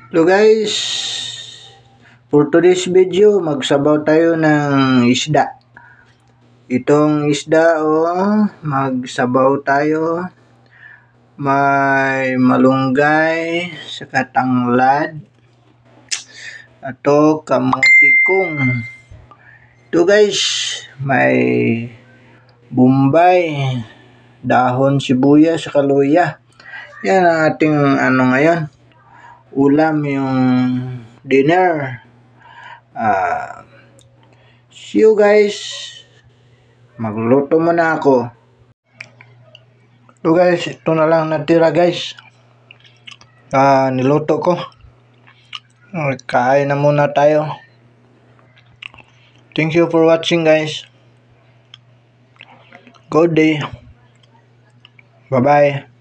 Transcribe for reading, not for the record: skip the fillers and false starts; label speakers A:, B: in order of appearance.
A: Hello guys, for today's video magsabaw tayo ng isda. Itong isda magsabaw tayo. May malunggay, saka tanglad, ato kamuti kong. Ito guys, may bombay, dahon sibuyas, saka luya. Yan ang ating ngayon. Ulam yung dinner. See you guys. Magluto muna ako. So guys, ito na lang natira guys. Niluto ko. Kain na muna tayo. Thank you for watching guys. Good day. Bye bye.